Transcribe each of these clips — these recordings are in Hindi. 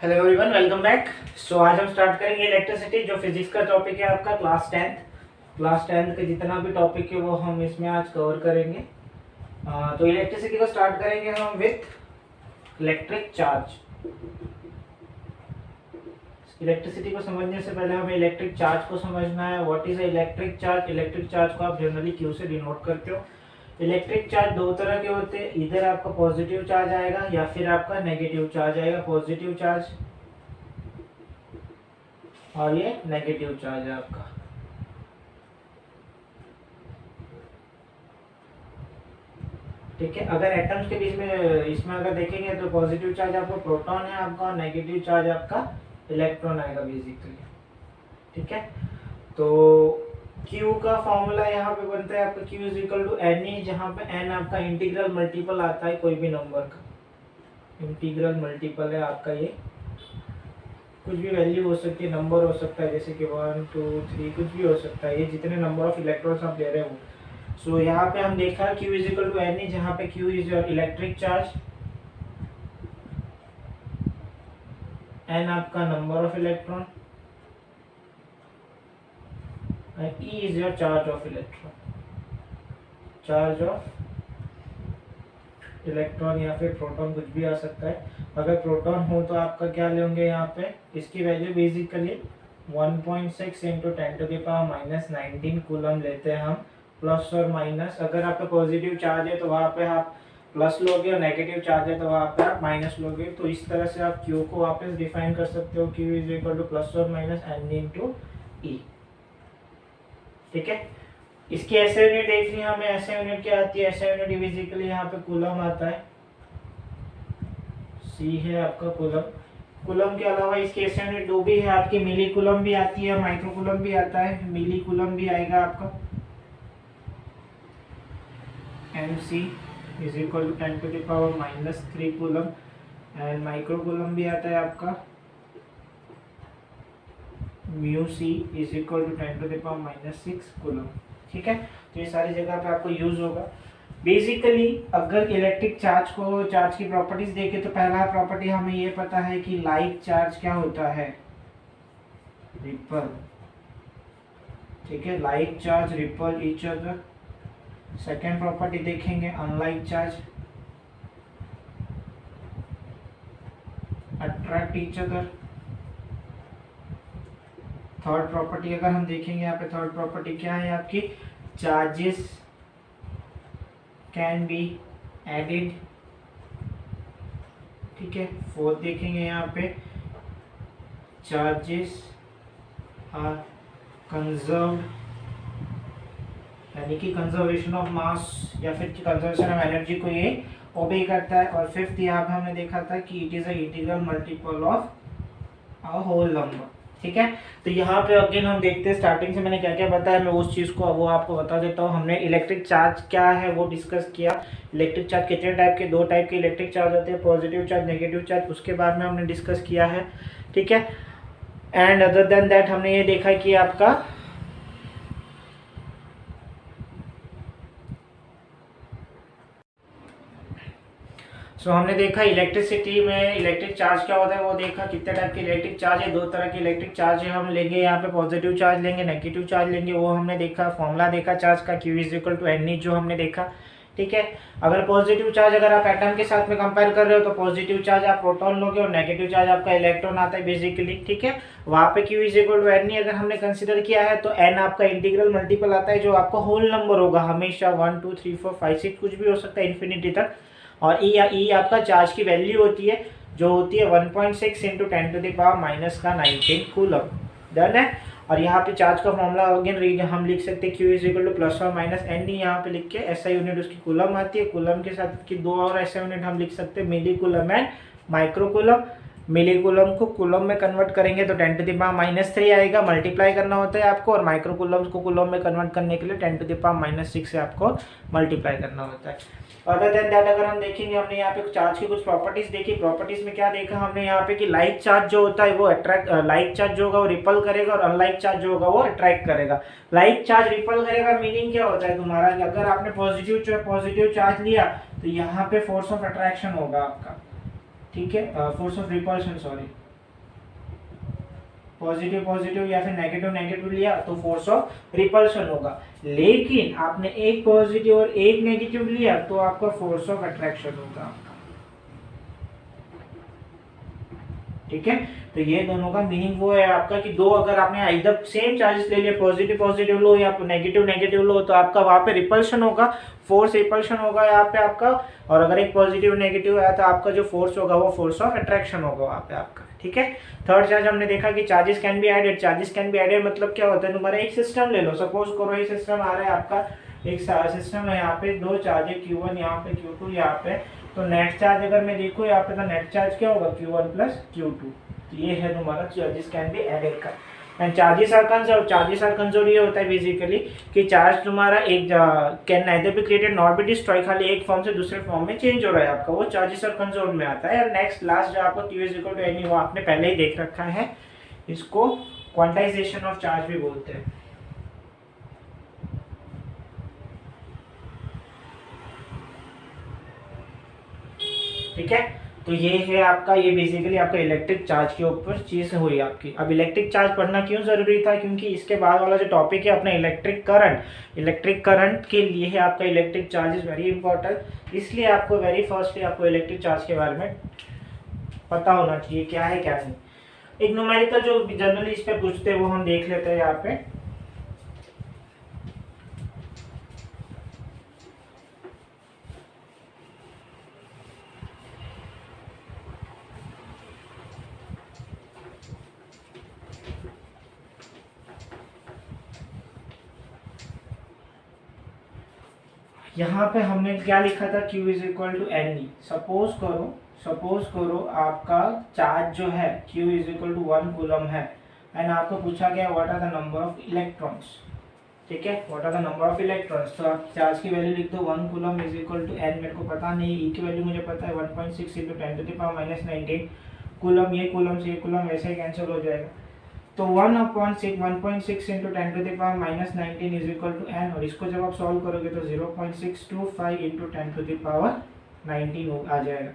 Hello everyone, welcome back. So आज हम स्टार्ट करेंगे इलेक्ट्रिसिटी, जो फिजिक्स का टॉपिक है आपका क्लास टेंथ का जितना भी टॉपिक है वो हम इसमें आज कवर करेंगे। तो इलेक्ट्रिसिटी को स्टार्ट करेंगे हम विथ इलेक्ट्रिक चार्ज। इलेक्ट्रिसिटी को समझने से पहले हमें इलेक्ट्रिक चार्ज को समझना है। What is electric charge? Electric charge को आप जनरली क्यू से डिनोट करते हो। इलेक्ट्रिक चार्ज दो तरह के होते हैं, इधर आपका पॉजिटिव चार्ज आएगा या फिर आपका नेगेटिव चार्ज आएगा। पॉजिटिव चार्ज और ये नेगेटिव चार्ज है आपका। ठीक है, अगर एटम्स के बीच में इसमें अगर देखेंगे तो पॉजिटिव चार्ज आपका प्रोटॉन है आपका, और नेगेटिव चार्ज आपका इलेक्ट्रॉन आएगा बेसिकली। ठीक है, तो Q का फॉर्मूला यहाँ पे बनता है आपका Q is equal to N E, जहाँ पे n आपका इंटीग्रल मल्टीपल आता है कोई भी नंबर का। इंटीग्रल मल्टीपल है आपका, ये कुछ भी वैल्यू हो सकती है, नंबर हो सकता है, जैसे कि 1 2 3 कुछ भी हो सकता है, ये जितने नंबर ऑफ इलेक्ट्रॉन्स आप ले रहे हो। सो यहाँ पे हम देखा Q is equal to N E, जहाँ पे Q is your electric charge, n आपका number of electron, and E is your charge of electron, charge of electron या फिर प्रोटॉन कुछ भी आ सकता है। अगर प्रोटॉन हो तो आपका क्या लेंगे यहाँ पे, इसकी वैल्यू बेसिकली 1.6 इंटू 10⁻⁻19 कूलम लेते हैं हम, प्लस और माइनस। अगर आपका पॉजिटिव चार्ज है तो वहाँ पे आप प्लस लोगे और नेगेटिव चार्ज है तो वहाँ पे आप माइनस लोगे। तो इस तरह से आप Q को वापस डिफाइन कर सकते हो, Q is equal two plus और माइनस N इंटू E। ठीक है, इसकी ऐसे यूनिट देखनी है हमें। ऐसे यूनिट क्या आती है? ऐसे यूनिट बेसिकली यहाँ पे कूलम आता है, C है आपका कूलम। कूलम के अलावा इसकी ऐसे यूनिट दो भी है आपकी, मिली कूलम भी आती है, माइक्रो कूलम भी आता है। मिली कूलम भी आएगा आपका mc is equal to 10⁻³ coulomb, and micro coulomb भी आता है आपका μc is equal to 10⁻⁻6 coulomb. ठीक है, तो ये सारी जगह पे आपको यूज होगा। बेसिकली अगर इलेक्ट्रिक चार्ज की प्रॉपर्टीज देखें तो पहला प्रॉपर्टी हमें ये पता है कि लाइक चार्ज क्या होता है, रिपल। ठीक है, like charge repel each other. Second property देखेंगे unlike charge attract each other. Third property अगर हम देखेंगे यहाँ पे, थर्ड प्रॉपर्टी क्या है आपकी, चार्जेस कैन बी एडिड। ठीक है, फोर्थ देखेंगे यहाँ पे चार्जेस आर कंजर्व्ड, यानी कि कंजर्वेशन ऑफ मास या फिर कंजर्वेशन ऑफ एनर्जी को ये ओबे करता है। और फिफ्थ यहाँ पे हमने देखा था कि it is a integral multiple of a whole number. ठीक है, तो यहाँ पे अगेन हम देखते हैं स्टार्टिंग से मैंने क्या क्या बताया, मैं उस चीज़ को वो आपको बता देता हूँ। हमने इलेक्ट्रिक चार्ज क्या है वो डिस्कस किया। इलेक्ट्रिक चार्ज कितने टाइप के, दो टाइप के इलेक्ट्रिक चार्ज होते हैं, पॉजिटिव चार्ज, नेगेटिव चार्ज, उसके बारे में हमने डिस्कस किया है। ठीक है, एंड अदर देन दैट हमने ये देखा कि आपका हमने देखा इलेक्ट्रिसिटी में इलेक्ट्रिक चार्ज क्या होता है वो देखा। कितने टाइप के इलेक्ट्रिक चार्ज है, दो तरह के इलेक्ट्रिक चार्ज है हम लेंगे। यहाँ पे पॉजिटिव चार्ज लेंगे, नेगेटिव चार्ज लेंगे, वो हमने देखा। फॉर्मूला देखा चार्ज का, Q is equal to N E, जो हमने देखा। ठीक है, अगर पॉजिटिव चार्ज अगर आप एटम के साथ में कंपेयर कर रहे हो तो पॉजिटिव चार्ज आप प्रोटॉन लोगे और नेगेटिव चार्ज आपका इलेक्ट्रॉन आता है बेसिकली। ठीक है, वहाँ पे Q is equal to N E अगर हमने कंसिडर किया है तो n आपका इंटीग्रल मल्टीपल आता है, जो आपका होल नंबर होगा हमेशा, 1 2 3 4 5 6 कुछ भी हो सकता है इन्फिनिटी तक। और ई आपका चार्ज की वैल्यू होती है, जो होती है 1.6 इंटू 10⁻⁻19 कूलम। डन है। और यहाँ पे चार्ज का फॉर्मूला अगेन हम लिख सकते हैं Q is equal two plus और माइनस एन डी, यहाँ पे लिख के ऐसा यूनिट उसकी कूलम आती है। कूलम के साथ की दो और ऐसा यूनिट हम लिख सकते हैं, milli coulomb and micro coulomb. Milli coulomb को कूलम में कन्वर्ट करेंगे तो 10⁻³ आएगा, मल्टीप्लाई करना होता है आपको। और माइक्रो कूलम को कूलम में कन्वर्ट करने के लिए 10⁻⁻6 से आपको मल्टीप्लाई करना होता है। अदर देन दैट अगर हम देखेंगे, हमने यहाँ पे चार्ज की कुछ प्रॉपर्टीज देखी। प्रॉपर्टीज में क्या देखा हमने यहाँ पे कि लाइक चार्ज जो होता है वो लाइक चार्ज जो होगा वो रिपल करेगा, और अनलाइक चार्ज जो होगा वो अट्रैक्ट करेगा। लाइक चार्ज रिपल करेगा मीनिंग क्या होता है तुम्हारा, अगर आपने पॉजिटिव चार्ज लिया तो यहाँ पे फोर्स ऑफ अट्रैक्शन होगा आपका। ठीक है, force of repulsion, sorry, positive positive या फिर नेगेटिव नेगेटिव लिया तो फोर्स ऑफ रिपल्शन होगा। लेकिन आपने एक पॉजिटिव और एक नेगेटिव लिया तो आपका फोर्स ऑफ अट्रैक्शन होगा। ठीक है, तो ये दोनों का मीनिंग वो है आपका कि दो अगर आपने इधर सेम चार्जेस ले लिए, पॉजिटिव पॉजिटिव लो या नेगेटिव नेगेटिव लो, तो आपका वहां पे रिपल्शन होगा, फोर्स रिपल्शन होगा यहाँ पे आपका। और अगर एक पॉजिटिव नेगेटिव आया तो आपका जो फोर्स होगा वो फोर्स ऑफ अट्रैक्शन होगा वहां पे आपका। ठीक है, थर्ड चार्ज हमने देखा कि charges can be added. Charges can be added मतलब क्या होता है, तुम्हारा एक सिस्टम ले लो, सपोज करो ये सिस्टम आ रहा है आपका, एक सिस्टम है यहाँ पे, दो चार्ज है Q1 यहाँ पे, Q2 यहाँ पे। तो नेट चार्ज अगर मैं देखूँ यहाँ पे, तो नेट चार्ज क्या होगा, Q1 प्लस Q2। तो ये है तुम्हारा चार्जेस कैन बी एडेड का। And charges are conserve. Charges are conserve ये होता है बेसिकली कि चार्ज तुम्हारा एक can neither be created not be destroy, खाली एक फॉर्म से दूसरे फॉर्म में चेंज हो रहा है आपका, वो चार्जेस आर कंजर्व में आता है। और नेक्स्ट लास्ट जो आपको Q is equal to N E, वो आपने पहले ही देख रखा है, इसको क्वांटाइजेशन ऑफ चार्ज भी बोलते हैं। ठीक है, तो ये है आपका, ये बेसिकली आपका इलेक्ट्रिक चार्ज के ऊपर चीज हुई आपकी। अब इलेक्ट्रिक चार्ज पढ़ना क्यों जरूरी था, क्योंकि इसके बाद वाला जो टॉपिक है अपना इलेक्ट्रिक करंट, इलेक्ट्रिक करंट के लिए है आपका electric charge is very important. इसलिए आपको वेरी फर्स्टली आपको इलेक्ट्रिक चार्ज के बारे में पता होना चाहिए क्या है क्या नहीं। एक न्यूमेरिकल जो जनरली इस पे पूछते हैं वो हम देख लेते हैं यहाँ पे। यहाँ पे हमने क्या लिखा था, Q is equal to N E. Suppose करो आपका चार्ज जो है Q is equal to 1 coulomb है, एंड आपको पूछा गया what are the number of electrons. ठीक है, what are the number of electrons. तो आप चार्ज की वैल्यू लिख दो 1 coulomb is equal to N, मेरे को पता नहीं, ई की वैल्यू मुझे पता है 1.6 इंटू 10⁻⁻19 कूलम। ये कूलम से ये कूलम वैसे ही कैंसिल हो जाएगा, तो 1/6 into 10⁻⁻19 is equal to N. और इसको जब आप सॉल्व करोगे तो 0.625 इंटू 10⁻19 आ जाएगा।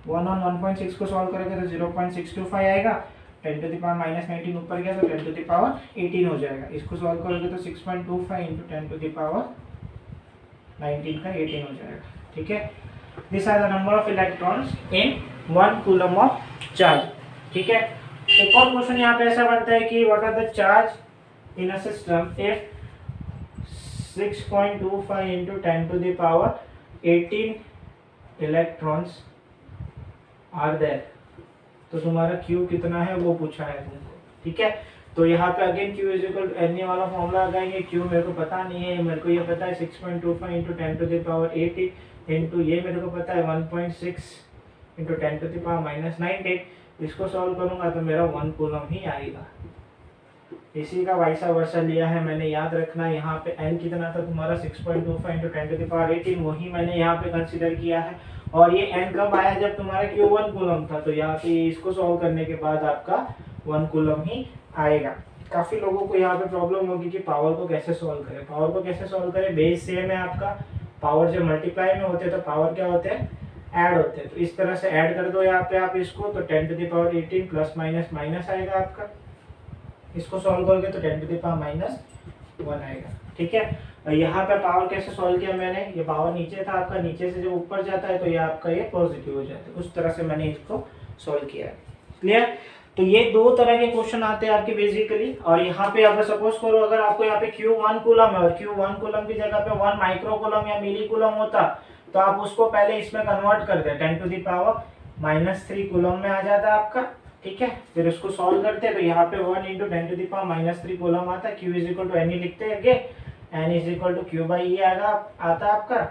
1 और 1.6 को सॉल्व करोगे तो 0.625 आएगा, 10⁻⁻19 ऊपर गया तो 10⁻18 हो जाएगा। इसको सॉल्व करोगे तो 6.25 इंटू 10⁻19 का 18 हो जाएगा। ठीक है, this are the number of electrons in 1 coulomb of charge. ठीक है, एक और क्वेश्चन यहाँ पे ऐसा बनता है कि what are the charge in a system if 6.25 into 10⁻18 electrons are there. तो तुम्हारा Q कितना है वो पूछा है तुमको। ठीक है, तो यहाँ पे again Q is equal to N वाला फॉर्मूला लगाएंगे। Q मेरे को पता नहीं है, मेरे को ये पता है 6.25 इंटू 10⁻18 इंटू ये मेरे को पता है 1.6 इंटू 10⁻⁻19। इसको सॉल्व करूंगा तो मेरा 1 कूलम ही आएगा। इसी का वाइसा वर्सा लिया है मैंने, याद रखना। यहाँ पे n कितना था तुम्हारा 6.25 इंटू 10⁻18, वही मैंने यहाँ पे कंसीडर किया है। और ये n कब आया, जब तुम्हारा Q 1 कूलम था, तो यहाँ पे इसको सॉल्व करने के बाद आपका 1 कूलम ही आएगा। काफी लोगों को यहाँ पे प्रॉब्लम होगी कि पावर को कैसे सॉल्व करें। पावर को कैसे सॉल्व करें, बेस सेम है आपका, पावर जब मल्टीप्लाई में होते हैं तो पावर क्या होते हैं, ऐड होते हैं। तो इस तरह से ऐड कर दो यहाँ पे आप इसको, तो 10⁻18 प्लस माइनस माइनस आएगा आपका। इसको सॉल्व करोगे तो 10⁻⁻1 आएगा। ठीक है, और यहाँ पे पावर कैसे सॉल्व किया मैंने, ये पावर नीचे था आपका, नीचे से जब ऊपर जाता है तो ये आपका ये पॉजिटिव हो जाता है। उस तरह से मैंने इसको सॉल्व किया है। क्लियर, तो ये दो तरह के क्वेश्चन आते हैं आपके बेसिकली। और यहाँ पे अगर सपोज करो अगर आपको यहाँ पे Q1 कूलम है और Q1 कूलम की जगह पे 1 माइक्रो कूलम या मिली कूलम होता, तो आप उसको पहले इसमें कन्वर्ट कर दे, 10⁻³ कूलम में आ जाता है आपका। ठीक है, फिर उसको सॉल्व करते हैं तो यहाँ पे 1 इंटू 10⁻³ कूलम आता है। Q is equal to n ही लिखते हैं, n is equal to Q by e आता है आपका।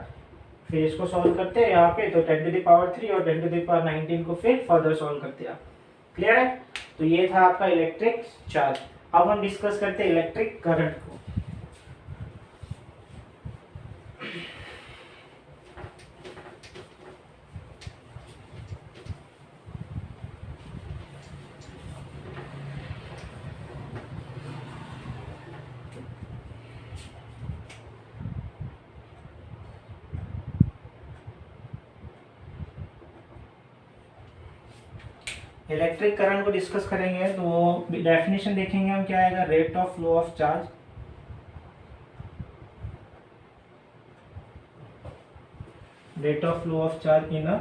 फिर इसको सॉल्व करते हैं यहाँ पे, तो 10⁻³ और 10⁻19 को फिर फर्दर सॉल्व करते हैं आप। क्लियर है, तो ये था आपका इलेक्ट्रिक चार्ज। अब हम डिस्कस करते हैं इलेक्ट्रिक करंट को। इलेक्ट्रिक करंट को डिस्कस करेंगे तो डेफिनेशन देखेंगे हम, क्या आएगा, rate of flow of charge, rate of flow of charge in a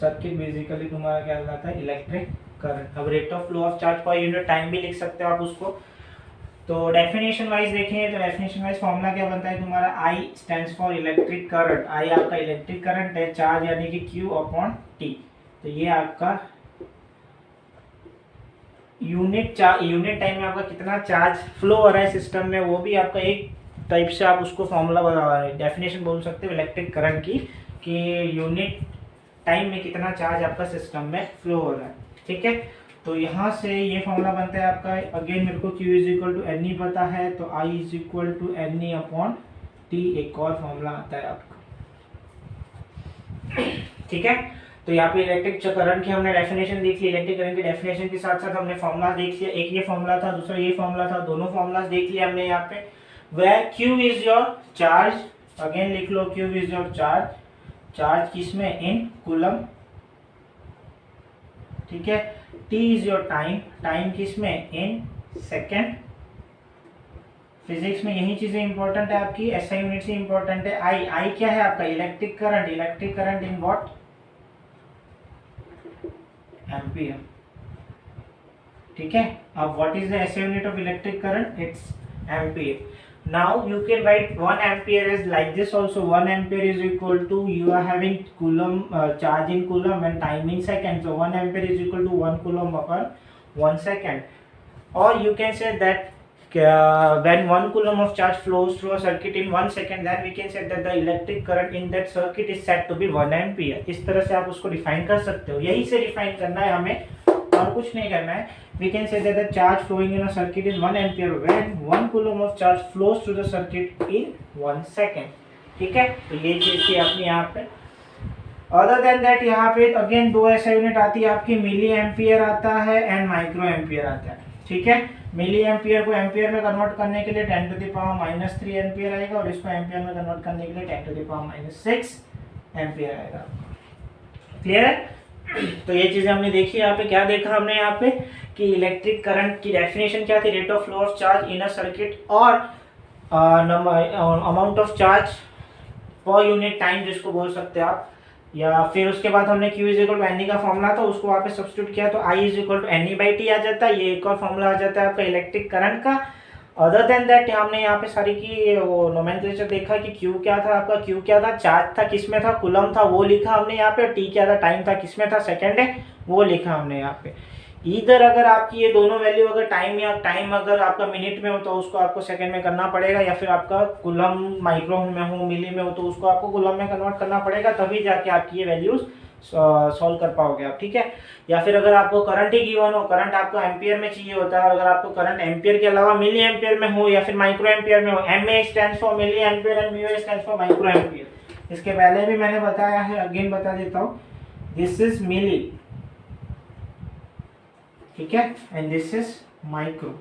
circuit, basically तुम्हारा क्या कहलाता है, इलेक्ट्रिक करंट। अब rate of flow of charge per unit time भी लिख सकते हो आप उसको। तो डेफिनेशन वाइज देखें तो डेफिनेशन वाइज फॉर्मूला क्या बनता है तुम्हारा, I stands for electric current, I आपका इलेक्ट्रिक करंट है, चार्ज यानी कि Q अपॉन T। तो ये आपका यूनिट टाइम में आपका कितना चार्ज फ्लो हो रहा है सिस्टम में, वो भी आपका एक टाइप से आप उसको फॉर्मूला डेफिनेशन बोल सकते हो इलेक्ट्रिक करंट की, कि यूनिट टाइम में कितना चार्ज आपका सिस्टम में फ्लो हो रहा है। ठीक है, तो यहाँ से ये फॉर्मूला बनता है आपका, अगेन मेरे को Q is equal to N E पता है, तो I is equal to N E upon T, एक और फॉर्मूला आता है आपका। ठीक है, तो यहाँ पे इलेक्ट्रिक करंट की हमने डेफिनेशन देख ली, इलेक्ट्रिक करंट की डेफिनेशन के साथ साथ हमने फॉर्मूला देख लिया, एक ये फॉर्मूला था, दूसरा ये फॉर्मूला था, दोनों फॉर्मूलाज देख लिया हमने यहाँ पे। Where Q is your charge, again लिख लो, Q is your charge, charge किसमें, इन कूलम। ठीक है, T is your time, time किसमें, इन सेकेंड। फिजिक्स में यही चीजें इंपॉर्टेंट है आपकी, SI यूनिट से इंपॉर्टेंट है। I क्या है आपका, electric current, electric current in what, ampere. ठीक है, अब what is the SI unit of electric current, it's ampere. Now you can write 1 ampere as like this also, 1 ampere is equal to, you are having coulomb charge in coulomb and time in second, so 1 ampere is equal to 1 coulomb upon 1 second. Or you can say that when 1 coulomb of charge flows through a circuit in 1 second, then we can say that the electric current in that circuit is said to be 1 ampere. इस तरह से आप उसको डिफाइन कर सकते हो, यही से डिफाइन करना है हमें और कुछ नहीं करना है। We can say that the charge flowing in a circuit is 1 ampere when 1 coulomb of charge flows through the circuit in 1 second. ठीक है, तो ये चीज थी अपनी यहाँ पे। अदर देन दैट यहाँ पे अगेन दो ऐसा यूनिट आती है आपकी, मिली एम्पियर आता है एंड माइक्रो एम्पियर आता है। ठीक है, मिली एम्पियर को एम्पियर में कन्वर्ट करने के लिए 10 टू द पावर -3 एम्पियर आएगा, और इसको एम्पियर में कन्वर्ट करने के लिए 10 टू द पावर -6 एम्पियर आएगा। क्लियर है, तो ये चीजें हमने देखी। यहाँ पे क्या देखा हमने यहाँ पे कि इलेक्ट्रिक करंट की डेफिनेशन क्या थी, rate of flow of charge in a circuit, और amount of charge per unit time जिसको बोल सकते हैं आप। या फिर उसके बाद हमने Q is equal to N E का फॉर्मूला था, उसको वहाँ पे सब्स्टिट्यूट किया तो I is equal to N e by t आ जाता है। ये एक और फॉर्मूला आ जाता है आपका इलेक्ट्रिक करंट का। अदर देन दैट हमने यहाँ पे सारी की वो नोमेनक्लेचर देखा कि Q क्या था आपका, Q क्या था, चार्ज था किसमें था, कूलम था, वो लिखा हमने यहाँ पे। T क्या था, टाइम था किसमें था, सेकंड है, वो लिखा हमने यहाँ पे। इधर अगर आपकी ये दोनों वैल्यू अगर टाइम अगर आपका मिनट में हो तो उसको आपको सेकंड में करना पड़ेगा, या फिर आपका कूलम माइक्रो में हो, मिली में हो तो उसको आपको कूलम में कन्वर्ट करना पड़ेगा, तभी जाके आपकी ये वैल्यूज सॉल्व कर पाओगे आप। ठीक है, या फिर अगर आपको करंट ही गिवन हो, करंट आपको एम्पियर में चाहिए होता है, अगर आपको करंट एम्पियर के अलावा मिली एम्पियर में हो या फिर माइक्रो एम्पियर में हो, MA stands for milli ampere and mu stands for micro ampere. इसके पहले भी मैंने बताया है, अगेन बता देता हूँ, दिस इज मिली, ठीक है, and this is micro.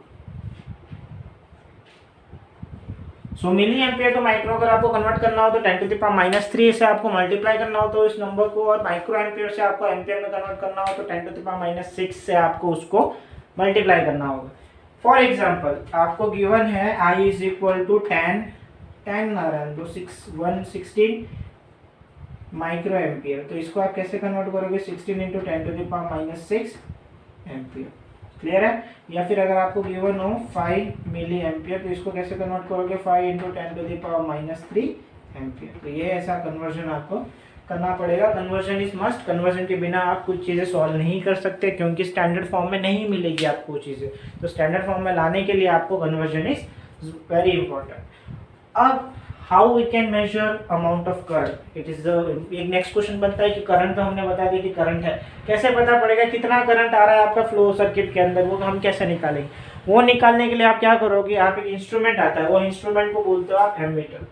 So milli ampere to micro अगर आपको कन्वर्ट करना हो तो 10 टू द पावर -3 से आपको मल्टीप्लाई करना हो तो इस नंबर को, और माइक्रो एम्पियर से आपको एम्पियर में कन्वर्ट करना हो तो 10 टू द पावर -6 से आपको उसको मल्टीप्लाई करना होगा। फॉर एग्जांपल आपको गिवन है I इज इक्वल टू 10 आ रहा है तो 116 माइक्रो एम्पियर, तो इसको आप कैसे कन्वर्ट करोगे, 16 into 10 to the power -6 ampere. Clear है, या फिर अगर आपको गिवन हो 5 मिली एम्पियर तो इसको कैसे कन्वर्ट करोगे, 5 into 10 to the power -3 ampere. तो ये ऐसा कन्वर्जन आपको करना पड़ेगा। कन्वर्जन इज मस्ट, कन्वर्जन के बिना आप कुछ चीज़ें सॉल्व नहीं कर सकते, क्योंकि स्टैंडर्ड फॉर्म में नहीं मिलेगी आपको वो चीज़ें, तो स्टैंडर्ड फॉर्म में लाने के लिए आपको कन्वर्जन इज वेरी इंपॉर्टेंट। अब how we can measure amount of current, it is the एक नेक्स्ट क्वेश्चन बनता है कि करंट तो हमने बता दिया कि करंट है, कैसे पता पड़ेगा कितना करंट आ रहा है आपका फ्लो सर्किट के अंदर, वो हम कैसे निकालेंगे। वो निकालने के लिए आप क्या करोगे, आप एक इंस्ट्रूमेंट आता है, वो इंस्ट्रूमेंट को बोलते हो आप एमीटर।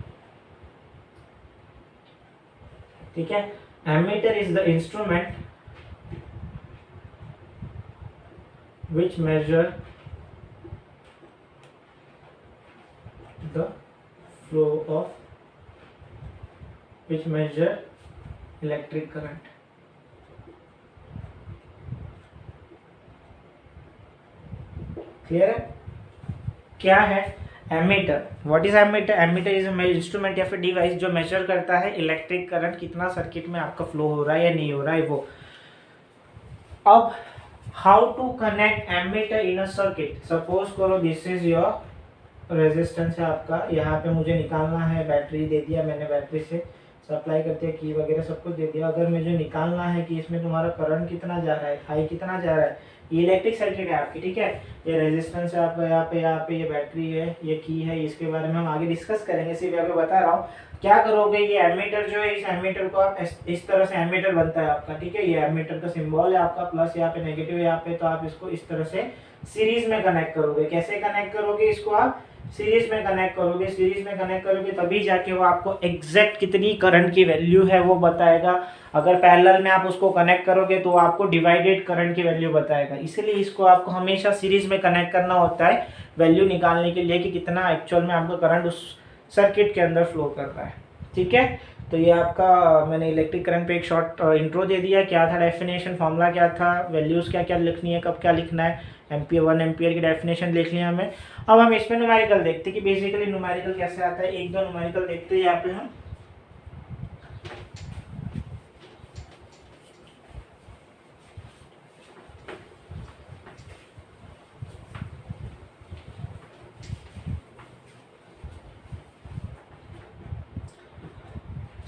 ठीक है, ammeter is the instrument which measure the flow of which measure electric current। Clear है? क्या है ammeter? What is ammeter? Ammeter is instrument या फिर डिवाइस जो मेजर करता है इलेक्ट्रिक करंट कितना सर्किट में आपका फ्लो हो रहा है या नहीं हो रहा है वो। अब how to connect ammeter in a circuit. Suppose करो दिस इज योर रेजिस्टेंस है आपका, यहाँ पे मुझे निकालना है, बैटरी दे दिया मैंने, बैटरी से सप्लाई करते हैं, की वगैरह सब कुछ दे दिया। अगर मुझे निकालना है कि इसमें तुम्हारा करंट कितना जा रहा है, हाई कितना जा रहा है, ये इलेक्ट्रिक सर्किट है आपकी, ठीक है, ये रेजिस्टेंस है आपका, यहाँ पे ये बैटरी है, ये की है, इसके बारे में हम आगे डिस्कस करेंगे, सिर्फ यहाँ पे बता रहा हूँ। क्या करोगे, ये एमीटर जो है, इस एमीटर को आप इस तरह से एमीटर बनता है आपका, ठीक है, ये एमीटर का सिंबल है आपका, प्लस यहाँ पे नेगेटिव यहाँ पे, तो आप इसको इस तरह से सीरीज में कनेक्ट करोगे। कैसे कनेक्ट करोगे इसको? आप सीरीज में कनेक्ट करोगे। सीरीज में कनेक्ट करोगे तभी जाके वो आपको एग्जैक्ट कितनी करंट की वैल्यू है वो बताएगा। अगर पैरेलल में आप उसको कनेक्ट करोगे तो आपको डिवाइडेड करंट की वैल्यू बताएगा। इसलिए इसको आपको हमेशा सीरीज में कनेक्ट करना होता है वैल्यू निकालने के लिए कि कितना एक्चुअल में आपका करंट उस सर्किट के अंदर फ्लो कर रहा है, ठीक है। तो ये आपका मैंने इलेक्ट्रिक करंट पे एक शॉर्ट इंट्रो दे दिया। क्या था डेफिनेशन, फॉर्मूला क्या था, वैल्यूज़ क्या क्या लिखनी है, कब क्या लिखना है, एम्पियर 1 एम्पियर की डेफिनेशन देख लिया हमें। अब हम इसमें न्यूमेरिकल देखते हैं कि बेसिकली न्यूमेरिकल कैसे आता है। एक दो न्यूमेरिकल देखते हैं यहाँ पे हम।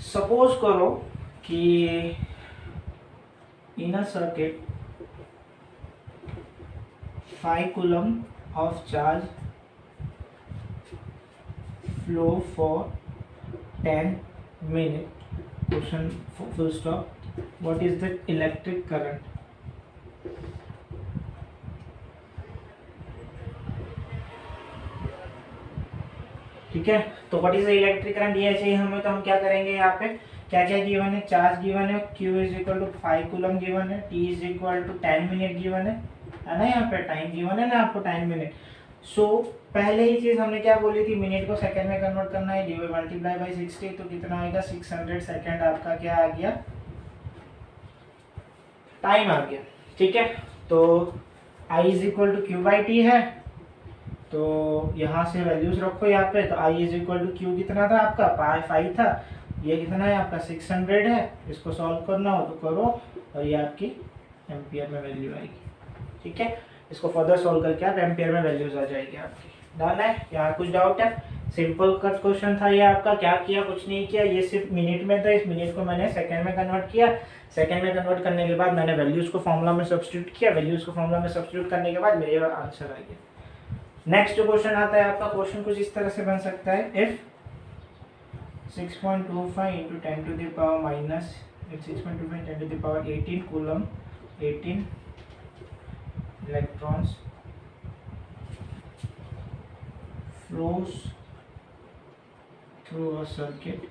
सपोज करो कि in a circuit 5 coulomb of charge flow for 10 minutes. Question full stop. What is the electric current? ठीक है, तो what is the electric current ये चाहिए हमें। तो हम क्या करेंगे, यहाँ पे क्या क्या गिवन है, चार्ज गिवन है, Q is equal to 5 coulomb given है, T is equal to 10 minute given है ना, यहाँ पे टाइम गिवन है ना आपको 10 मिनट। सो पहले ही चीज हमने क्या बोली थी, मिनट को सेकंड में कन्वर्ट करना है, डिवाइड मल्टीप्लाई बाय 60, तो कितना आएगा 600 सेकंड आपका क्या आ गया, टाइम आ गया, ठीक है। तो I is equal to Q by T है, तो यहाँ से वैल्यूज रखो यहाँ पे। तो I is equal to Q कितना था आपका 5 था, ये कितना है आपका 600 है। इसको सॉल्व करना हो तो करो और ये आपकी एम्पियर में वैल्यू आएगी, ठीक है। इसको फर्दर सॉल्व करके आप एम्पियर में वैल्यूज आ जाएगी आपकी। डन है? यहाँ कुछ डाउट है? सिंपल कट क्वेश्चन था ये आपका। क्या किया, कुछ नहीं किया, ये सिर्फ मिनट में था, इस मिनट को मैंने सेकंड में कन्वर्ट किया। सेकंड में कन्वर्ट करने के बाद मैंने वैल्यूज को फॉर्मूला में सब्स्टिट्यूट किया, वैल्यूज को फॉर्मूला में सब्स्टिट्यूट करने के बाद मेरा आंसर आ गया। नेक्स्ट जो क्वेश्चन आता है आपका, क्वेश्चन कुछ इस तरह से बन सकता है, if 6.25 into 10 to the power minus 6.25 10 to the power 18 coulomb 18 electrons flows through a circuit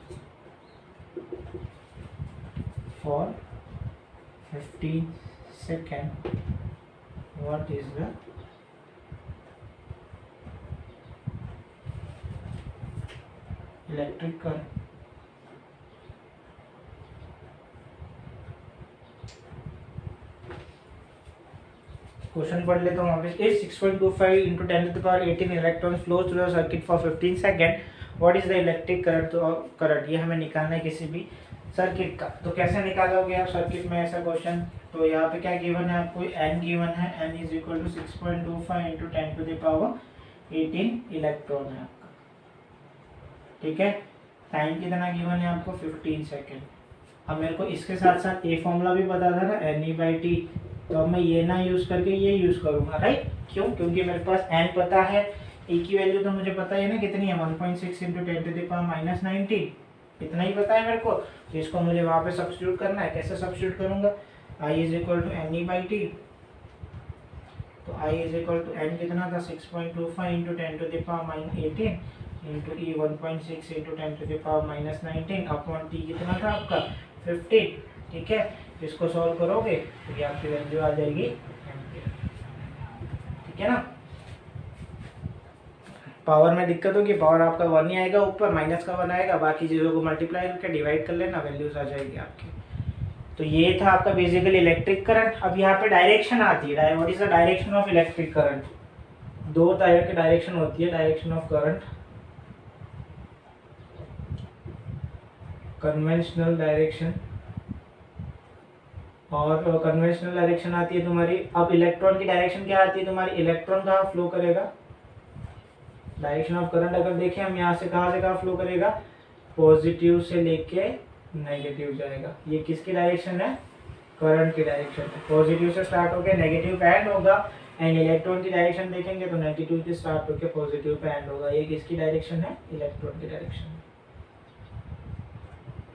for 15 seconds. What is the electric current? Question पढ़ लेता हूँ वापस। If 6.25 into 10 to the power 18 electrons flows through a circuit for 15 second, what is the electric current? तो करंट ये हमें निकालना है किसी भी सर्किट का। तो कैसे निकालोगे आप सर्किट में ऐसा क्वेश्चन? तो यहाँ पे क्या गिवन है आपको, n गिवन है, n is equal to 6.25 into 10 to the power 18 electron है आपका, ठीक है। टाइम कितना गिवन है आपको 15 सेकेंड। अब मेरे को इसके साथ साथ ये फॉर्मूला भी पता था ना, NE/T, तो अब मैं ये ना यूज करके ये यूज करूंगा, राइट? क्यों? क्योंकि मेरे पास n पता है, e की वैल्यू तो मुझे पता है ना कितनी है, 1.6 into 10 to the power minus 19, इतना ही पता है मेरे को। तो इसको मुझे वहाँ पे सब्स्टिट्यूट करना है। कैसे सब्स्टिट्यूट करूंगा? I is equal to NE/T, तो I is equal to n कितना था 6.25 into 10 to the power minus 18 into E 1.6 into 10 to the power minus 19 upon T कितना था आपका 15, ठीक है। इसको सॉल्व करोगे तो ये आपकी वैल्यू आ जाएगी एम्पियर, ठीक है ना। पावर में दिक्कत होगी, पावर आपका 1 ही आएगा, ऊपर माइनस का 1 आएगा, बाकी चीज़ों को मल्टीप्लाई करके डिवाइड कर लेना, वैल्यूज आ जाएगी आपकी। तो ये था आपका बेसिकली इलेक्ट्रिक करंट। अब यहाँ पे डायरेक्शन आती है, what is the direction of electric current? दो टायर की डायरेक्शन होती है, direction of current, conventional direction और कन्वेंशनल डायरेक्शन आती है तुम्हारी। अब इलेक्ट्रॉन की डायरेक्शन क्या आती है तुम्हारी, इलेक्ट्रॉन कहाँ फ्लो करेगा, डायरेक्शन ऑफ करंट अगर देखें हम यहाँ से कहाँ फ्लो करेगा, पॉजिटिव से लेके नेगेटिव जाएगा। ये किसकी डायरेक्शन है, करंट की डायरेक्शन है। पॉजिटिव से स्टार्ट होकर नेगेटिव पे एंड होगा एंड इलेक्ट्रॉन की डायरेक्शन देखेंगे तो नेगेटिव से स्टार्ट होकर पॉजिटिव पे एंड होगा। ये किसकी डायरेक्शन है, इलेक्ट्रॉन की डायरेक्शन।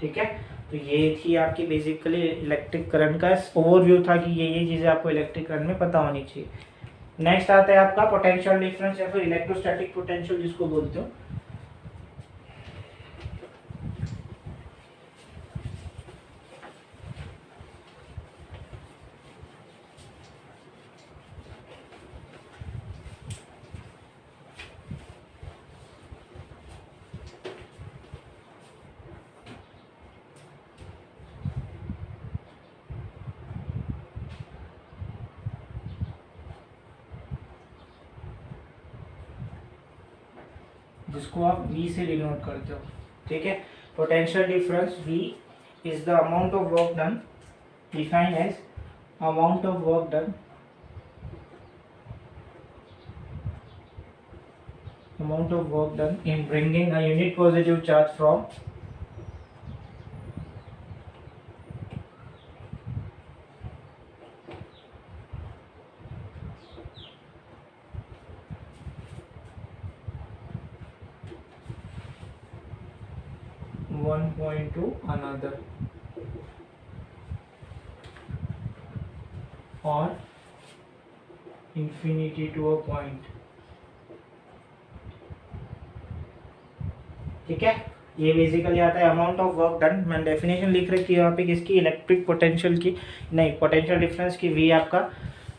ठीक है, तो ये थी आपकी बेसिकली इलेक्ट्रिक करंट का ओवरव्यू था कि ये चीज़ें आपको इलेक्ट्रिक करंट में पता होनी चाहिए। नेक्स्ट आता है आपका पोटेंशियल डिफरेंस या फिर इलेक्ट्रोस्टैटिक पोटेंशियल जिसको बोलते हो। जिसको आप V से डिनोट करते हो। ठीक है, potential difference V is the amount of work done, defined as amount of work done in bringing a unit positive charge from one point to another or infinity to a point। ठीक है, ये बेसिकली आता है अमाउंट ऑफ वर्क डन। मैंने डेफिनेशन लिख रखी है यहाँ पे किसकी, इलेक्ट्रिक पोटेंशियल की, नहीं पोटेंशियल डिफरेंस की। V आपका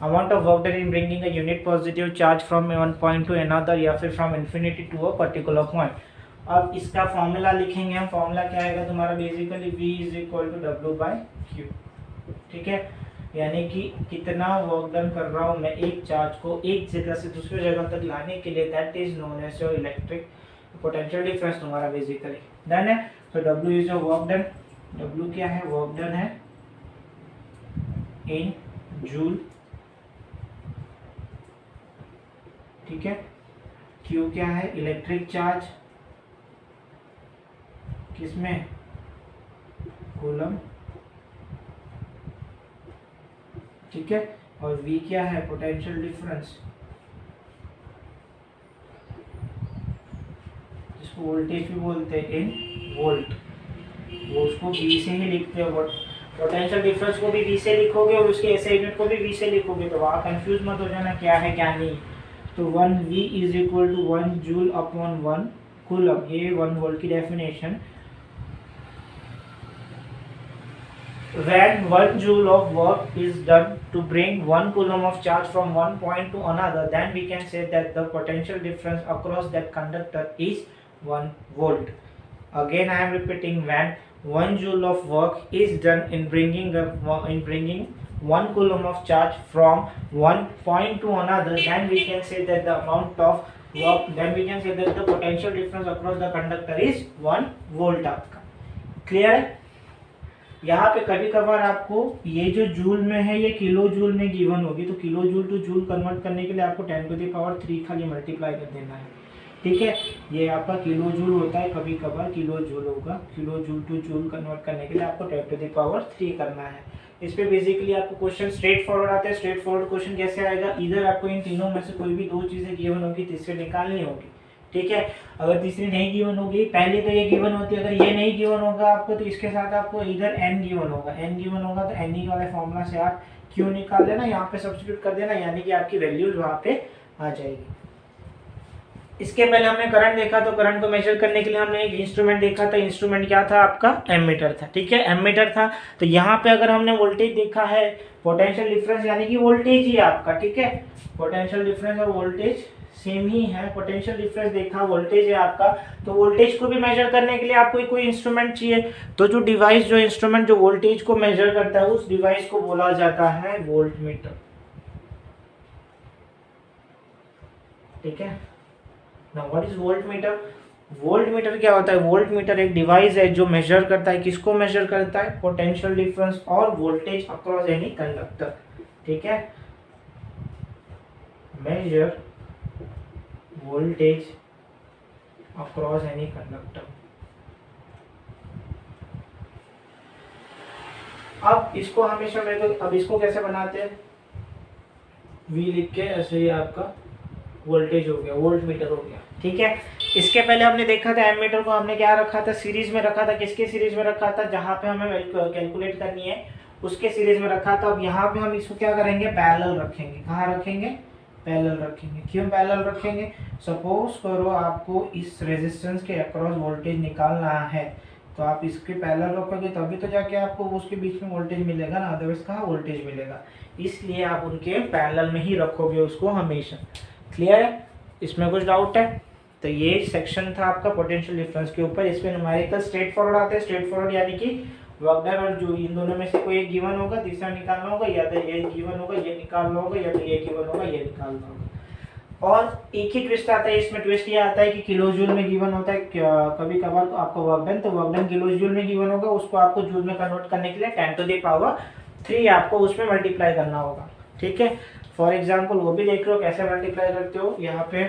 amount of work done in bringing a unit positive charge from one point to another या फिर from infinity to a particular point. अब इसका फॉर्मूला लिखेंगे हम। फॉर्मूला क्या आएगा तुम्हारा, basically V is equal to W/Q। ठीक है, यानी कि कितना वर्क डन कर रहा हूँ मैं एक चार्ज को एक जगह से दूसरी जगह तक लाने के लिए, that is known as your electric potential difference तुम्हारा बेसिकली डन है। तो W is your work done. W क्या है, वर्क डन है इन जूल। ठीक है, Q क्या है, इलेक्ट्रिक चार्ज किसमें, कूलम। ठीक है, और V क्या है, पोटेंशियल डिफरेंस, जिसको वोल्टेज भी बोलते हैं इन वोल्ट, वो उसको V से ही लिखते हो। पोटेंशियल डिफरेंस को भी V से लिखोगे और उसके ऐसे यूनिट को भी V से लिखोगे, तो वहाँ कंफ्यूज मत हो जाना क्या है क्या नहीं। तो 1V is equal to 1 joule upon 1 coulomb, ये 1 वोल्ट की definition. When 1 joule of work is done to bring 1 coulomb of charge from one point to another, then we can say that the potential difference across that conductor is 1 volt. Again I am repeating, when 1 joule of work is done in bringing 1 coulomb of charge from one point to another, then we can say that the amount of work, then we can say that the potential difference across the conductor is 1 volt आपका। क्लियर है? यहाँ पे कभी कभार आपको ये जो जूल में है ये किलो जूल में गिवन होगी, तो kilo joule two joule convert करने के लिए आपको 10⁻³ खाली मल्टीप्लाई कर देना है। ठीक है, ये आपका किलो जूल होता है, कभी कभार किलो जूल होगा। Kilo joule two joule convert करने के लिए आपको 10⁻³ करना है। इस पे बेसिकली आपको क्वेश्चन स्ट्रेट फॉरवर्ड आता है। स्ट्रेट फॉरवर्ड क्वेश्चन कैसे आएगा, इधर आपको इन तीनों में से कोई भी दो चीजें गिवन होगी, तीसरी निकालनी होगी। ठीक है, अगर तीसरी नहीं गिवन होगी, पहले तो ये गिवन होती है, अगर ये नहीं गिवन होगा आपको तो इसके साथ आपको इधर n गिवन होगा। n गिवन होगा तो n वाले फॉर्मूला से आप q निकाल देना, यहाँ पे सब्स्टिट्यूट कर देना, यानी कि आपकी वैल्यूज वहाँ पे आ जाएगी। इसके पहले हमने करंट देखा, तो करंट को मेजर करने के लिए हमने एक इंस्ट्रूमेंट देखा था। इंस्ट्रूमेंट क्या था आपका, एमीटर था। ठीक है, एमीटर था। तो यहाँ पे अगर हमने वोल्टेज देखा है, पोटेंशियल डिफरेंस यानी कि वोल्टेज ही आपका। ठीक है, पोटेंशियल डिफरेंस और वोल्टेज सेम ही है। पोटेंशियल डिफरेंस देखा, वोल्टेज है आपका, तो वोल्टेज को भी मेजर करने के लिए आपको कोई इंस्ट्रूमेंट चाहिए। तो जो डिवाइस, जो इंस्ट्रूमेंट जो वोल्टेज को मेजर करता है, उस डिवाइस को बोला जाता है वोल्टमीटर। ठीक है। Now what is volt meter? Volt meter क्या होता है? वोल्ट मीटर एक डिवाइस है जो मेजर करता है, किसको मेजर करता है? पोटेंशियल डिफरेंस और वोल्टेज अक्रॉस एनी कंडक्टर। ठीक है, measure voltage across any conductor. अब इसको हमेशा अब इसको कैसे बनाते हैं? V लिख के ऐसे ही आपका वोल्टेज हो गया, वोल्ट मीटर हो गया। ठीक है, इसके पहले हमने देखा था एमीटर को हमने क्या रखा था? सीरीज में रखा था। किसके सीरीज में रखा था? जहां पे हमें कैलकुलेट करनी है उसके सीरीज में रखा था। अब यहाँ पे हम इसको क्या करेंगे? पैरेलल रखेंगे। कहाँ रखेंगे? पैरेलल रखेंगे। क्यों पैरेलल रखेंगे? सपोज करो आपको इस रेजिस्टेंस के अक्रॉस वोल्टेज निकालना है, तो आप इसके पैरेलल रखोगे तभी तो जाके आपको उसके बीच में वोल्टेज मिलेगा ना, अदरवाइज कहाँ वोल्टेज मिलेगा? इसलिए आप उनके पैरेलल में ही रखोगे उसको हमेशा। क्लियर है? इसमें कुछ डाउट है? तो ये सेक्शन था आपका पोटेंशियल डिफरेंस के ऊपर। इसमें न्यूमेरिकल स्ट्रेट फॉरवर्ड आते हैं। स्ट्रेट फॉरवर्ड यानी कि वर्क डन और जो इन दोनों में से कोई एक गिवन होगा, तीसरा निकालना होगा, या तो ये गिवन होगा ये निकालना होगा, या तो ये गिवन होगा ये निकालना होगा। और एक ही ट्विस्ट आता है इसमें। ट्विस्ट ये आता है कि किलो जूल में गिवन होता है कभी कभार आपको वर्क डन, तो वर्क डन किलो जूल में गिवन होगा, उसको आपको जूल में कन्वर्ट करने के लिए 10⁻³ आपको उसमें मल्टीप्लाई करना होगा। ठीक है, फॉर एग्जाम्पल वो भी देख लो कैसे मल्टीप्लाई करते हो। यहाँ पे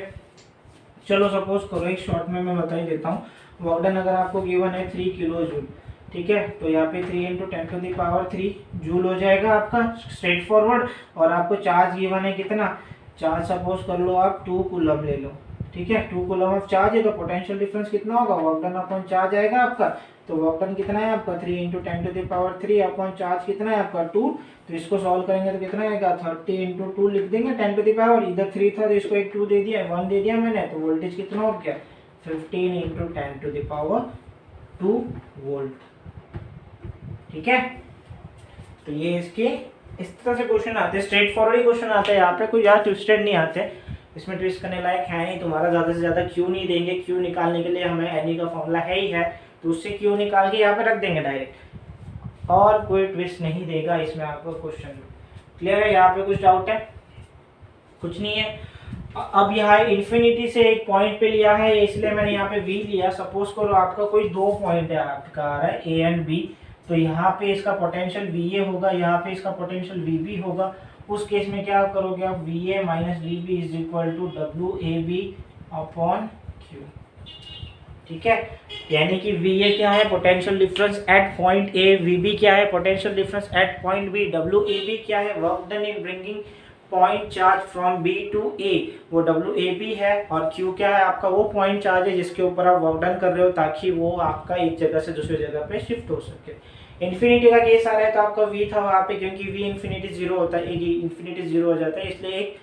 चलो सपोज करो एक शॉर्ट में मैं बता ही देता हूँ। वर्क डन अगर आपको गिवन है 3 किलो जूल, ठीक है, तो यहाँ पे 3 × 10⁻³ जूल हो जाएगा आपका स्ट्रेट फॉरवर्ड। और आपको चार्ज गिवन है कितना? चार्ज सपोज कर लो आप 2 कूलम ले लो। ठीक है, 2 कूलम ऑफ चार्ज है तो पोटेंशियल डिफरेंस कितना होगा? वर्क डन अपॉन चार्ज आएगा आपका। तो वर्क डन कितना है आपका? 3 × 10⁻³ अपॉन चार्ज कितना है आपका? 2। तो इसको सॉल्व करेंगे तो कितना आएगा? 30 × 2 लिख देंगे 10⁻, इधर 3 था तो इसको एक 2 दे दिया, 1 दे दिया मैंने, तो वोल्टेज कितना हो गया? 15 × 10⁻² वोल्ट। ठीक है, तो ये इसके इस तरह से क्वेश्चन आते हैं। स्ट्रेट फॉरवर्ड ही क्वेश्चन आता है, यहाँ पे कोई यार ट्विस्टेड नहीं आते। इसमें ट्विस्ट करने लायक है नहीं। तुम्हारा ज़्यादा से ज़्यादा क्यू नहीं देंगे। क्यू निकालने के लिए हमें एनी का फॉर्मूला है ही है, तो उससे क्यू निकाल के यहाँ पे रख देंगे डायरेक्ट, और कोई ट्विस्ट नहीं देगा इसमें आपको क्वेश्चन में। क्लियर है? यहाँ पे कुछ डाउट है? कुछ नहीं है। अब यहाँ इन्फिनिटी से एक पॉइंट पे लिया है, इसलिए मैंने यहाँ पे V लिया। सपोज करो आपका कोई 2 पॉइंट है आपका आ रहा है A एंड B, तो यहाँ पे इसका पोटेंशियल VA होगा, यहाँ पे इसका पोटेंशियल VB होगा। उस केस में क्या करोगे आप? VA minus VB is equal to WAB upon Q। ठीक है, यानी कि VA क्या है? Potential difference at point A। VB क्या है? Potential difference at point B। WAB क्या है? Work done in bringing point charge from B to A, वो WAB है। और Q क्या है? आपका वो पॉइंट चार्ज है जिसके ऊपर आप वर्क डन कर रहे हो, ताकि वो आपका एक जगह से दूसरी जगह पे शिफ्ट हो सके। इन्फिनिटी का केस आ रहा है तो आपका V था वहाँ पे, क्योंकि V इन्फिनिटी 0 होता है, इन्फिनिटी 0 हो जाता है, इसलिए एक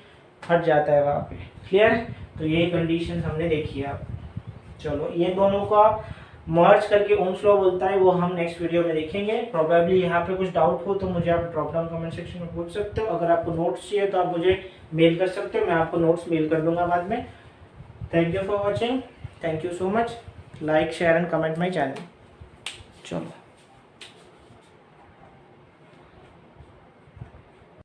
हट जाता है वहाँ पे। क्लियर? तो ये कंडीशन हमने देखी है। आप चलो ये दोनों को आप मर्ज करके ओम्स लॉ बोलता है, वो हम नेक्स्ट वीडियो में देखेंगे। प्रोबेबली यहाँ पे कुछ डाउट हो तो मुझे आप ड्रॉप डाउन कमेंट सेक्शन में पूछ सकते हो। अगर आपको नोट्स चाहिए तो आप मुझे मेल कर सकते हो, मैं आपको नोट्स मेल कर दूंगा बाद में। Thank you for watching, thank you so much. Like share and comment my channel. चलो।